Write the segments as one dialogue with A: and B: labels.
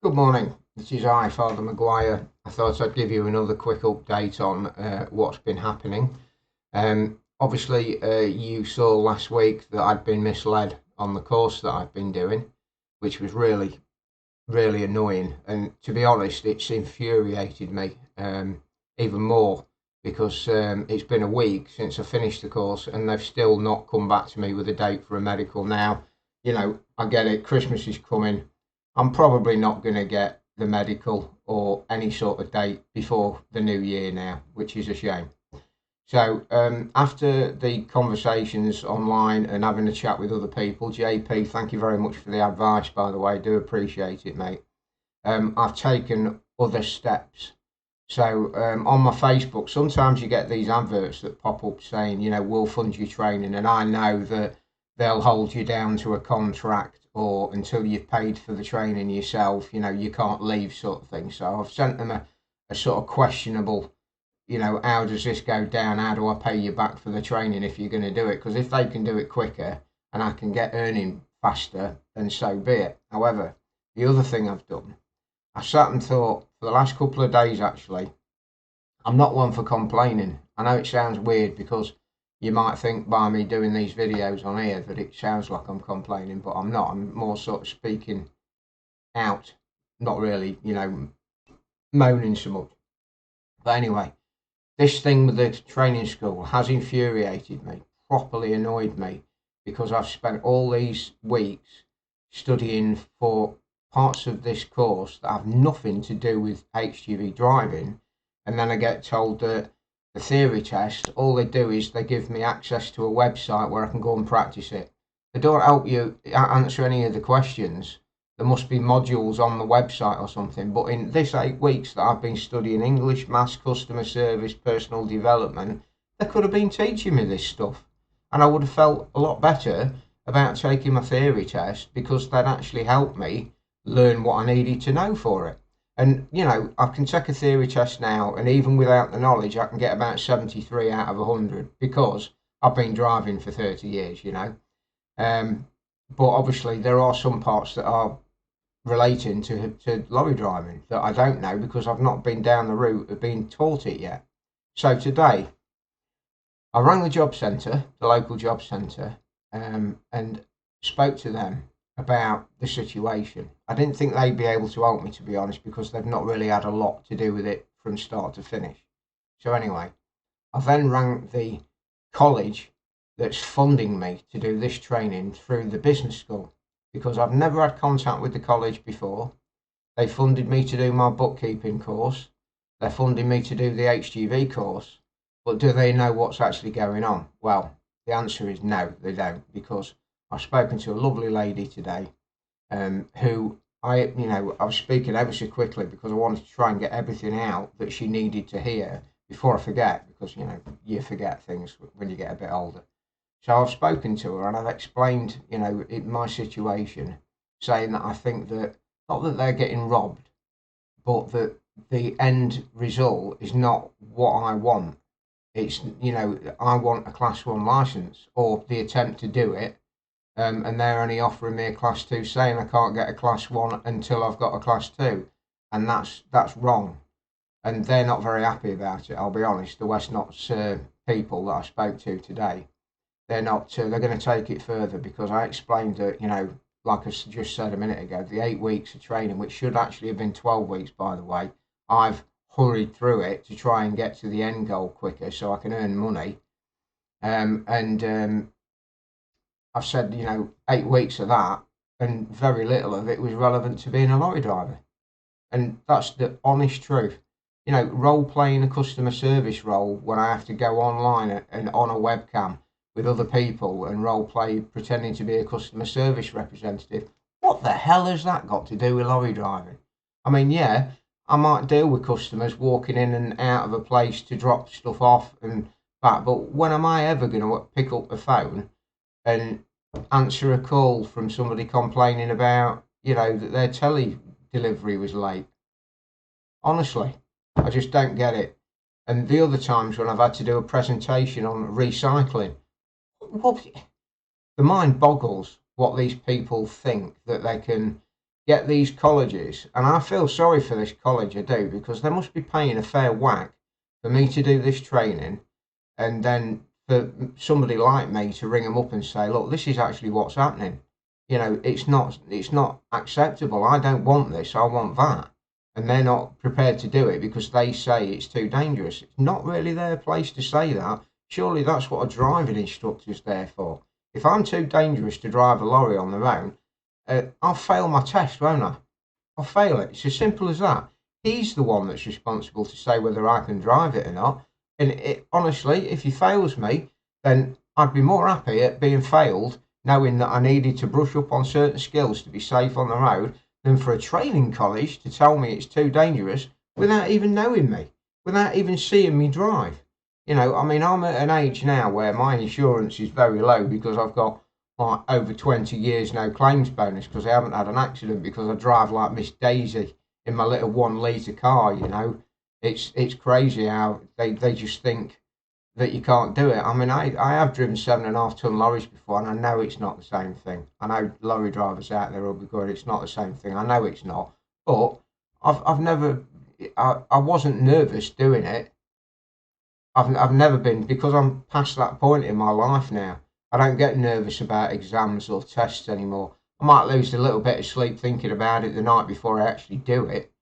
A: Good morning. This is I, Father Maguire. I thought I'd give you another quick update on what's been happening. Obviously, you saw last week that I'd been misled on the course that I've been doing, which was really, really annoying. And to be honest, it's infuriated me even more because it's been a week since I finished the course and they've still not come back to me with a date for a medical. Now, I get it, Christmas is coming. I'm probably not going to get the medical or any sort of date before the new year now, which is a shame. So, after the conversations online and having a chat with other people, JP, thank you very much for the advice, by the way. I do appreciate it, mate. I've taken other steps. So, on my Facebook, sometimes you get these adverts that pop up saying, we'll fund your training. And I know that they'll hold you down to a contract or until you've paid for the training yourself, you can't leave sort of thing. So I've sent them a sort of questionable, how does this go down? How do I pay you back for the training if you're going to do it? Because if they can do it quicker and I can get earning faster, then so be it. However, the other thing I've done, I sat and thought for the last couple of days actually, I'm not one for complaining. I know it sounds weird because you might think by me doing these videos on here that it sounds like I'm complaining, but I'm not. I'm more sort of speaking out, not really, moaning so much. But anyway, this thing with the training school has infuriated me, properly annoyed me, because I've spent all these weeks studying for parts of this course that have nothing to do with HGV driving, and then I get told that the theory test, all they do is they give me access to a website where I can go and practice it. They don't help you answer any of the questions. There must be modules on the website or something. But in this 8 weeks that I've been studying English, maths, customer service, personal development, they could have been teaching me this stuff. And I would have felt a lot better about taking my theory test because they'd actually helped me learn what I needed to know for it. And, I can take a theory test now, and even without the knowledge, I can get about 73 out of 100 because I've been driving for 30 years. But obviously, there are some parts that are relating to lorry driving that I don't know because I've not been down the route of being taught it yet. So today, I rang the job centre, the local job centre, and spoke to them about the situation. I didn't think they'd be able to help me, to be honest, because they've not really had a lot to do with it from start to finish. So anyway, I then rang the college that's funding me to do this training through the business school because I've never had contact with the college before. They funded me to do my bookkeeping course. They're funding me to do the HGV course. But do they know what's actually going on? Well, the answer is no, they don't, because I've spoken to a lovely lady today, who I was speaking ever so quickly because I wanted to try and get everything out that she needed to hear before I forget, because you forget things when you get a bit older. So I've spoken to her and I've explained, my situation, saying that I think that not that they're getting robbed, but that the end result is not what I want. It's, I want a class one license or the attempt to do it, and they're only offering me a class two, saying I can't get a class one until I've got a class two, and that's wrong. And they're not very happy about it. I'll be honest. The West Notts people that I spoke to today, they're not. They're going to take it further because I explained that like I just said a minute ago, the 8 weeks of training, which should actually have been 12 weeks, by the way, I've hurried through it to try and get to the end goal quicker so I can earn money. And I've said, 8 weeks of that, and very little of it was relevant to being a lorry driver. And that's the honest truth. Role playing a customer service role when I have to go online and on a webcam with other people and role play pretending to be a customer service representative. What the hell has that got to do with lorry driving? I mean, yeah, I might deal with customers walking in and out of a place to drop stuff off and that, but when am I ever going to pick up the phone and answer a call from somebody complaining about, that their telly delivery was late? Honestly, I just don't get it. And the other times when I've had to do a presentation on recycling, what, the mind boggles what these people think that they can, get these colleges, and I feel sorry for this college, I do, because they must be paying a fair whack for me to do this training, and then for somebody like me to ring them up and say, look, this is actually what's happening. You know, it's not acceptable. I don't want this, I want that. And they're not prepared to do it because they say it's too dangerous. It's not really their place to say that. Surely that's what a driving instructor's there for. If I'm too dangerous to drive a lorry on the road, I'll fail my test, won't I? I'll fail it. It's as simple as that. He's the one that's responsible to say whether I can drive it or not. And honestly, if he fails me, then I'd be more happy at being failed, knowing that I needed to brush up on certain skills to be safe on the road, than for a training college to tell me it's too dangerous without even knowing me, without even seeing me drive. You know, I mean, I'm at an age now where my insurance is very low because I've got like over 20 years no claims bonus because I haven't had an accident because I drive like Miss Daisy in my little 1 litre car. You know, it's crazy how they just think that you can't do it. I mean, I have driven 7.5 ton lorries before, and I know it's not the same thing. I know lorry drivers out there will be going, it's not the same thing. I know it's not, but I've never, I wasn't nervous doing it. I've never been, because I'm past that point in my life now. I don't get nervous about exams or tests anymore. I might lose a little bit of sleep thinking about it the night before I actually do it,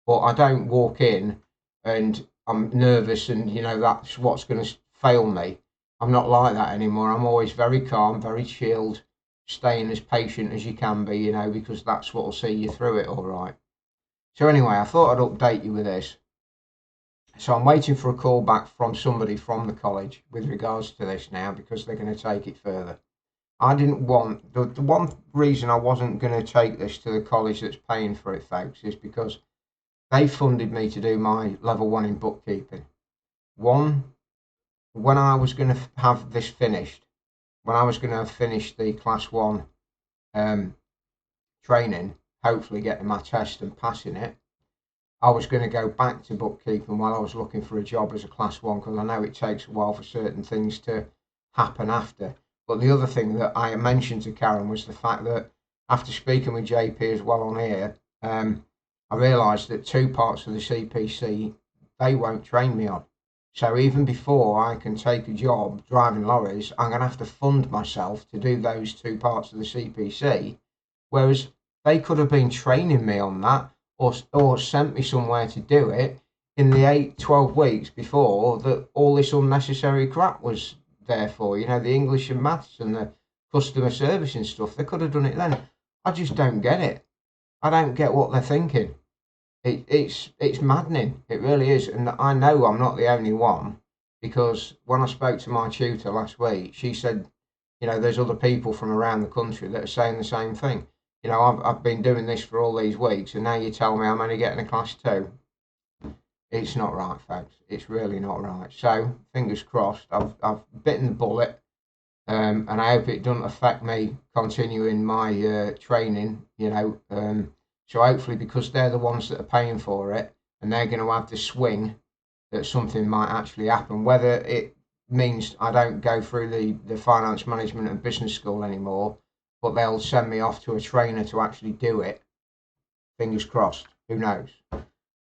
A: but I don't walk in and I'm nervous and, you know, that's what's going to fail me. I'm not like that anymore. I'm always very calm, very chilled, staying as patient as you can be, you know, because that's what will see you through it all right. So anyway, I thought I'd update you with this. So I'm waiting for a call back from somebody from the college with regards to this now, because they're going to take it further. I didn't want, the one reason I wasn't going to take this to the college that's paying for it, folks, is because they funded me to do my level 1 in bookkeeping. When I was going to have this finished, when I was going to have finished the class 1 training, hopefully getting my test and passing it, I was going to go back to bookkeeping while I was looking for a job as a class 1, because I know it takes a while for certain things to happen after. But the other thing that I mentioned to Karen was the fact that after speaking with JP as well on here, I realised that 2 parts of the CPC they won't train me on. So even before I can take a job driving lorries, I'm going to have to fund myself to do those 2 parts of the CPC, whereas they could have been training me on that, or sent me somewhere to do it in the 12 weeks before that all this unnecessary crap was there for. You know, the English and maths and the customer service and stuff. They could have done it then. I just don't get it. I don't get what they're thinking. It's maddening. It really is. And I know I'm not the only one, because when I spoke to my tutor last week, she said, you know, there's other people from around the country that are saying the same thing. You know, I've been doing this for all these weeks, and now you tell me I'm only getting a class 2. It's not right, folks. It's really not right. So, fingers crossed, I've bitten the bullet, and I hope it doesn't affect me continuing my training, you know. So hopefully, because they're the ones that are paying for it, and they're going to have the swing that something might actually happen, whether it means I don't go through the finance management and business school anymore, but they'll send me off to a trainer to actually do it. Fingers crossed. Who knows?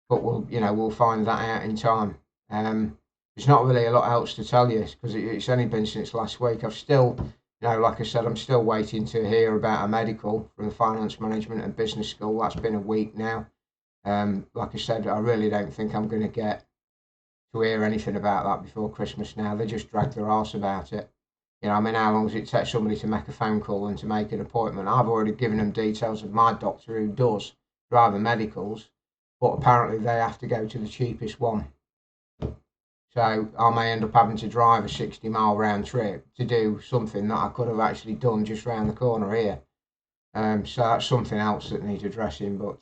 A: But we'll find that out in time. There's not really a lot else to tell you, because it's only been since last week. I've still, like I said, I'm still waiting to hear about a medical from the finance management and business school. That's been a week now. Like I said, I really don't think I'm going to get to hear anything about that before Christmas now. They just dragged their arse about it. You know, I mean, how long does it take somebody to make a phone call and to make an appointment? I've already given them details of my doctor who does driver medicals, but apparently they have to go to the cheapest one. So I may end up having to drive a 60-mile round trip to do something that I could have actually done just round the corner here. So that's something else that needs addressing. But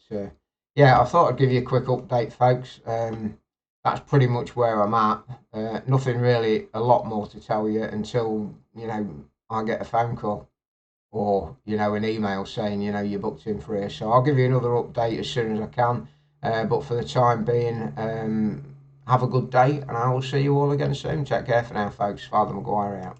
A: yeah, I thought I'd give you a quick update, folks. That's pretty much where I'm at. Nothing really, a lot more to tell you until, I get a phone call or, an email saying, you're booked in for here. So I'll give you another update as soon as I can. But for the time being, have a good day, and I will see you all again soon. Take care for now, folks. Father Maguire out.